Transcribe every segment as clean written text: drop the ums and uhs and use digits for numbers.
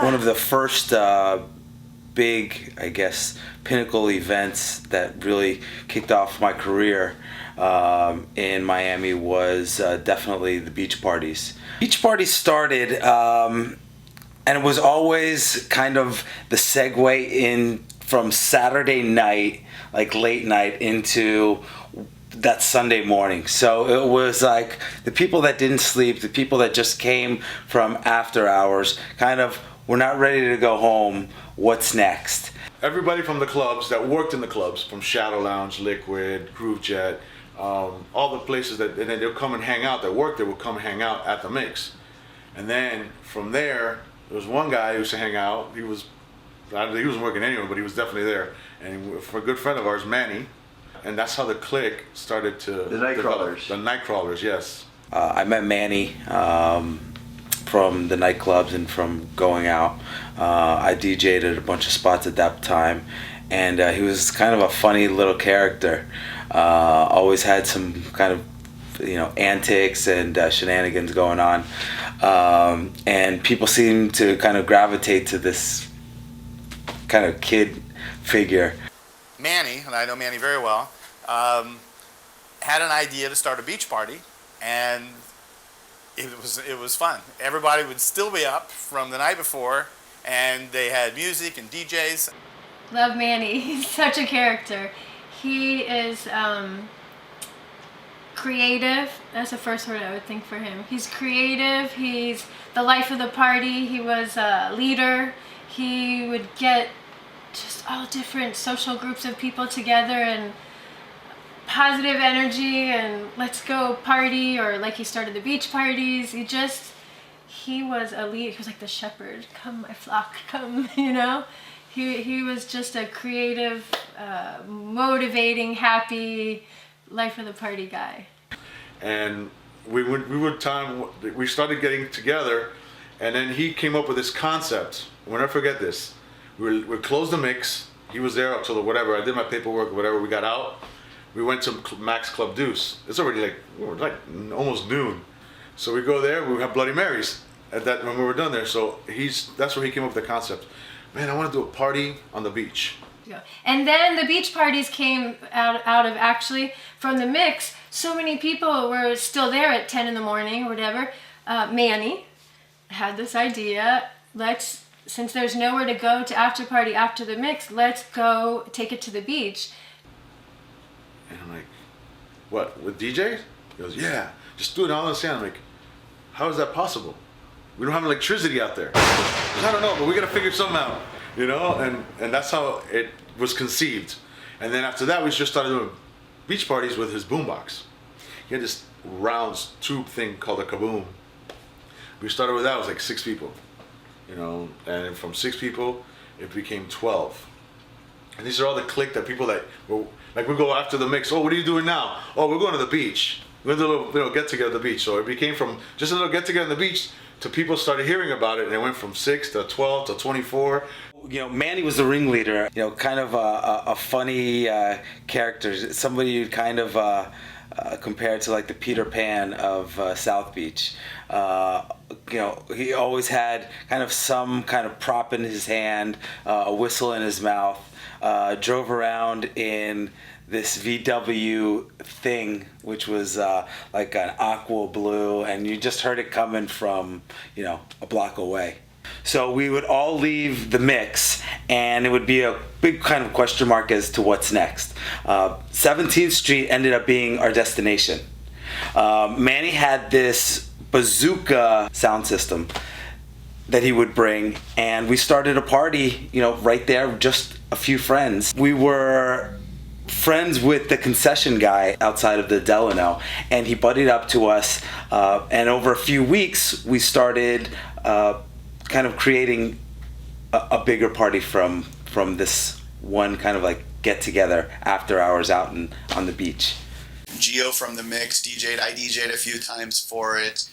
One of the first big, I guess, pinnacle events that really kicked off my career in Miami was definitely the beach parties. Beach parties started, and it was always kind of the segue in from Saturday night, like late night, into that Sunday morning. So it was like the people that didn't sleep, the people that just came from after hours, kind of, we're not ready to go home, what's next? Everybody from the clubs that worked in the clubs, from Shadow Lounge, Liquid, Groove Jet, all the places that, and then they'll come and hang out, that worked there would come and hang out at the mix. And then from there was one guy who used to hang out. He wasn't working anywhere, but he was definitely there. And for a good friend of ours, Manny, and that's how the clique started to The Nightcrawlers. The Nightcrawlers, yes. I met Manny from the nightclubs and from going out. I DJ'd at a bunch of spots at that time, and he was kind of a funny little character. Always had some kind of, antics and shenanigans going on, and people seemed to kind of gravitate to this kind of kid figure. Manny, and I know Manny very well, had an idea to start a beach party, and it was fun. Everybody would still be up from the night before, and they had music and DJs. Love Manny. He's such a character. He is creative. That's the first word I would think for him. He's creative. He's the life of the party. He was a leader. He would get just all different social groups of people together and positive energy and let's go party, or like he started the beach parties. He was a lead. He was like the shepherd. Come my flock, come, He was just a creative, motivating, happy, life of the party guy. And we started getting together, and then he came up with this concept. I'll never forget this. We closed the mix. He was there up till whatever. I did my paperwork, whatever. We got out. We went to Max Club Deuce. It's already like almost noon. So we go there. We have Bloody Marys when we were done there. So that's where he came up with the concept. Man, I want to do a party on the beach. Yeah. And then the beach parties came out of actually from the mix. So many people were still there at 10 in the morning or whatever. Manny had this idea. Since there's nowhere to go to after party after the mix, let's go take it to the beach. And I'm like, what, with DJ? He goes, yeah, just do it all on the sand. I'm like, how is that possible? We don't have electricity out there. I don't know, but we gotta figure something out, and that's how it was conceived. And then after that, we just started doing beach parties with his boombox. He had this round tube thing called a kaboom. We started with that. It was like 6 people. And from 6 people, it became 12. And these are all the clique that people that were, like, we go after the mix. Oh, what are you doing now? Oh, we're going to the beach. We're going to do a little get together at the beach. So it became from just a little get together on the beach to people started hearing about it, and it went from 6 to 12 to 24. Manny was the ringleader. Kind of a funny character. Somebody you'd kind of compare to like the Peter Pan of South Beach. He always had kind of some kind of prop in his hand, a whistle in his mouth, drove around in this VW thing, which was like an aqua blue, and you just heard it coming from, a block away. So we would all leave the mix, and it would be a big kind of question mark as to what's next. 17th Street ended up being our destination. Manny had this bazooka sound system that he would bring, and we started a party, right there, just a few friends. We were friends with the concession guy outside of the Delano, and he buddied up to us, and over a few weeks, we started kind of creating a bigger party from this one kind of like get together after hours out on the beach. Gio from the mix DJ'd. I DJ'd a few times for it.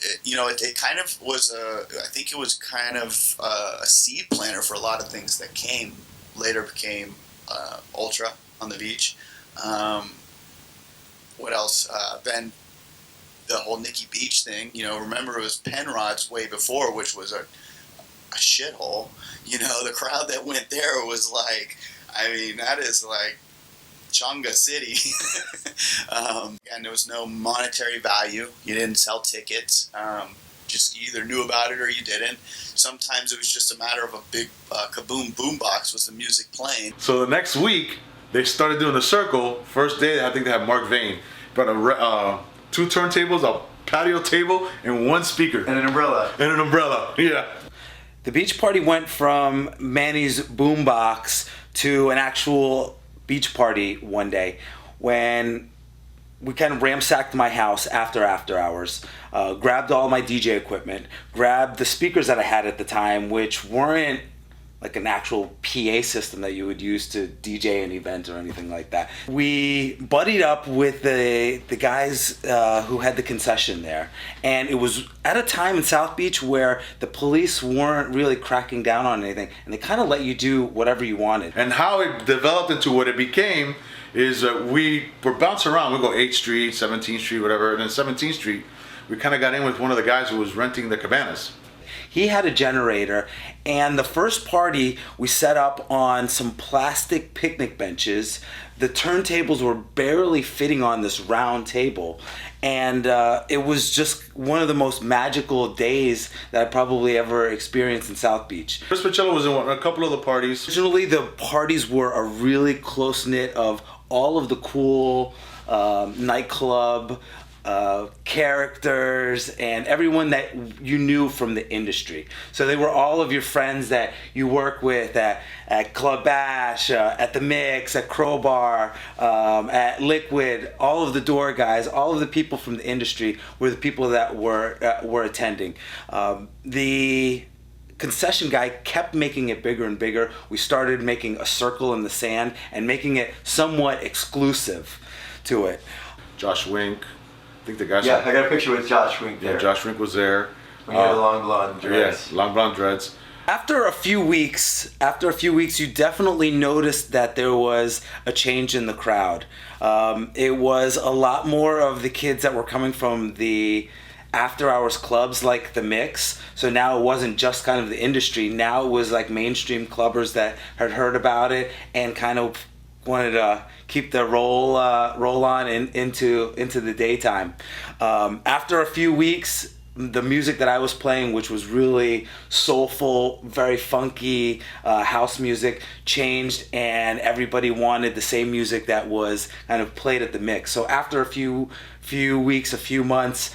it kind of was I think it was kind of a seed planter for a lot of things that later became Ultra on the beach. What else? Then the whole Nikki Beach thing. Remember it was Penrod's way before, which was a shithole. The crowd that went there was like, that is like Chonga City. And there was no monetary value. You didn't sell tickets. Just you either knew about it or you didn't. Sometimes it was just a matter of a big kaboom boombox with the music playing. So the next week, they started doing the circle. First day, I think they had Mark Vane. Brought 2 turntables, a patio table, and 1 speaker. And an umbrella. Yeah. The beach party went from Manny's boombox to an actual beach party one day when we kind of ransacked my house after hours, grabbed all my DJ equipment, grabbed the speakers that I had at the time, which weren't like an actual PA system that you would use to DJ an event or anything like that. We buddied up with the guys who had the concession there. And it was at a time in South Beach where the police weren't really cracking down on anything. And they kind of let you do whatever you wanted. And how it developed into what it became is we were bouncing around. We go 8th Street, 17th Street, whatever. And then 17th Street, we kind of got in with one of the guys who was renting the cabanas. He had a generator, and the first party we set up on some plastic picnic benches. The turntables were barely fitting on this round table, and it was just one of the most magical days that I probably ever experienced in South Beach. Chris Pacello was in a couple of the parties. Originally, the parties were a really close-knit of all of the cool nightclub characters and everyone that you knew from the industry. So they were all of your friends that you work with at Club Bash, at The Mix, at Crowbar, at Liquid. All of the door guys, all of the people from the industry were the people that were attending. The concession guy kept making it bigger and bigger. We started making a circle in the sand and making it somewhat exclusive to it. Josh Wink. I think the guys. Yeah, I got a picture with Josh Wink there. Yeah, Josh Wink was there. When he had the long blonde dreads. Yeah, long blonde dreads. After a few weeks, you definitely noticed that there was a change in the crowd. It was a lot more of the kids that were coming from the after-hours clubs like The Mix. So now it wasn't just kind of the industry. Now it was like mainstream clubbers that had heard about it and kind of wanted to keep the roll on into the daytime. After a few weeks, the music that I was playing, which was really soulful, very funky house music, changed, and everybody wanted the same music that was kind of played at The Mix. So after a few weeks, a few months,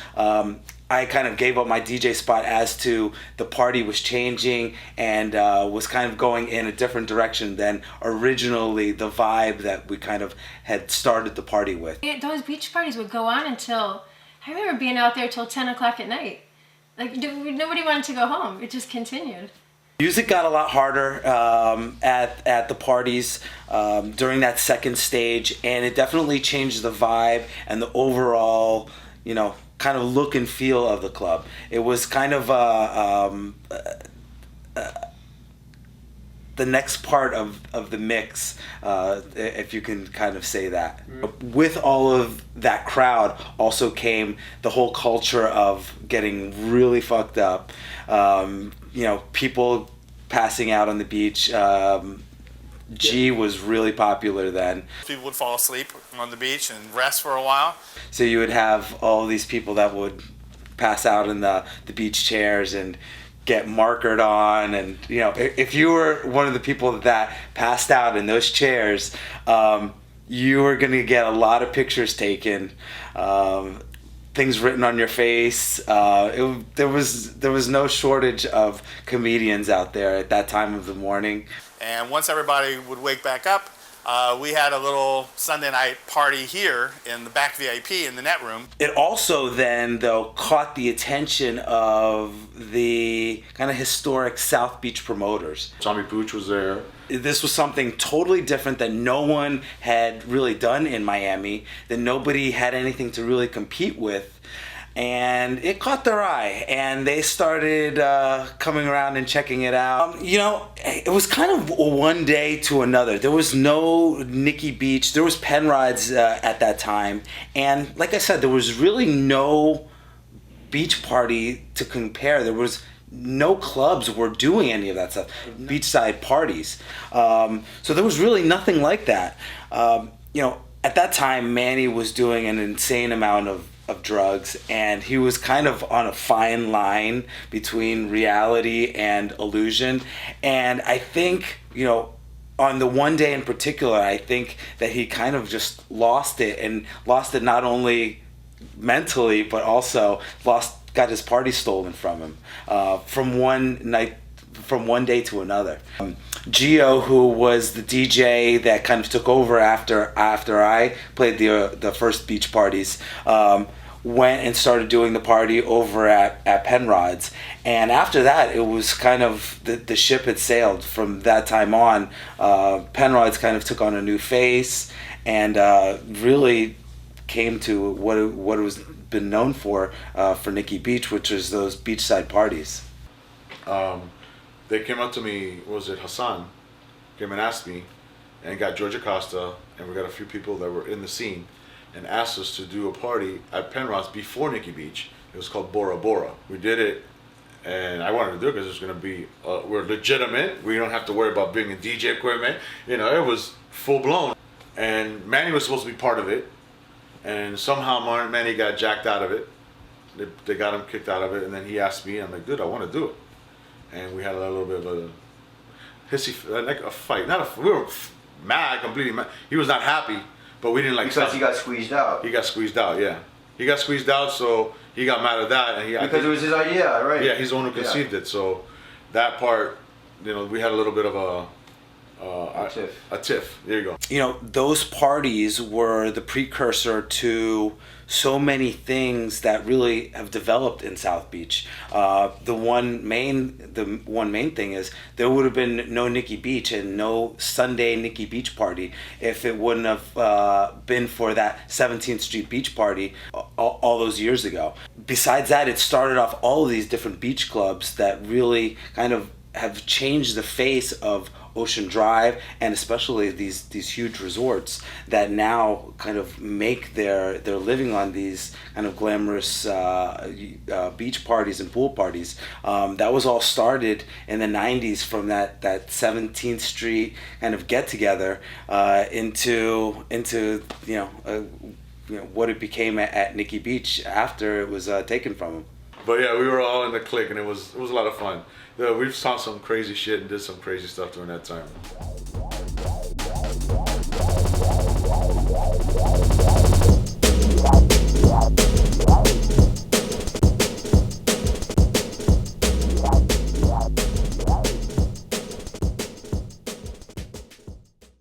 I kind of gave up my DJ spot as to the party was changing and was kind of going in a different direction than originally the vibe that we kind of had started the party with. Those beach parties would go on until, I remember being out there till 10 o'clock at night. Like, nobody wanted to go home. It just continued. Music got a lot harder at the parties during that second stage, and it definitely changed the vibe and the overall, kind of look and feel of the club. It was kind of the next part of the mix, if you can kind of say that. With all of that crowd also came the whole culture of getting really fucked up. People passing out on the beach. G was really popular then. People would fall asleep on the beach and rest for a while. So you would have all these people that would pass out in the beach chairs and get markered on, and if you were one of the people that passed out in those chairs, you were going to get a lot of pictures taken, things written on your face. There was no shortage of comedians out there at that time of the morning. And once everybody would wake back up, we had a little Sunday night party here in the back VIP in the net room. It also then, though, caught the attention of the kind of historic South Beach promoters. Tommy Pooch was there. This was something totally different that no one had really done in Miami, that nobody had anything to really compete with. and it caught their eye, and they started coming around and checking it out. It was kind of one day to another. There was no Nikki Beach. There was Penrod's at that time, and like I said, there was really no beach party to compare. There was no clubs were doing any of that stuff, beachside parties. So there was really nothing like that. At that time, Manny was doing an insane amount of drugs, and he was kind of on a fine line between reality and illusion. And I think, on the one day in particular, I think that he kind of just lost it, and lost it not only mentally, but also got his party stolen from him from one day to another. Gio, who was the DJ that kind of took over after I played the first beach parties, went and started doing the party over at Penrod's. And after that, it was kind of the ship had sailed from that time on. Penrod's kind of took on a new face, and really came to what it was been known for Nikki Beach, which is those beachside parties. They came up to me, was it Hassan, came and asked me, and got George Acosta, and we got a few people that were in the scene, and asked us to do a party at Penrod's before Nikki Beach. It was called Bora Bora. We did it, and I wanted to do it because it's going to be, we're legitimate. We don't have to worry about bringing DJ equipment. It was full blown. And Manny was supposed to be part of it, and somehow Manny got jacked out of it. They got him kicked out of it, and then he asked me, I'm like, dude, I want to do it. And we had a little bit of a hissy, like a fight. We were mad, completely mad. He was not happy, but we didn't like. Because he got squeezed out. He got squeezed out, yeah. He got squeezed out, so he got mad at that, and because it was his idea, right? Yeah, he's the one who conceived it. So that part, we had a little bit of a tiff. A tiff. There you go. Those parties were the precursor to so many things that really have developed in South Beach. The one main thing is there would have been no Nikki Beach and no Sunday Nikki Beach party if it wouldn't have been for that 17th Street Beach party all those years ago. Besides that, it started off all of these different beach clubs that really kind of have changed the face of Ocean Drive, and especially these huge resorts that now kind of make their living on these kind of glamorous beach parties and pool parties. That was all started in the 90s from that 17th Street kind of get together into what it became at Nikki Beach after it was taken from them. But yeah, we were all in the clique, and it was a lot of fun. We saw some crazy shit and did some crazy stuff during that time.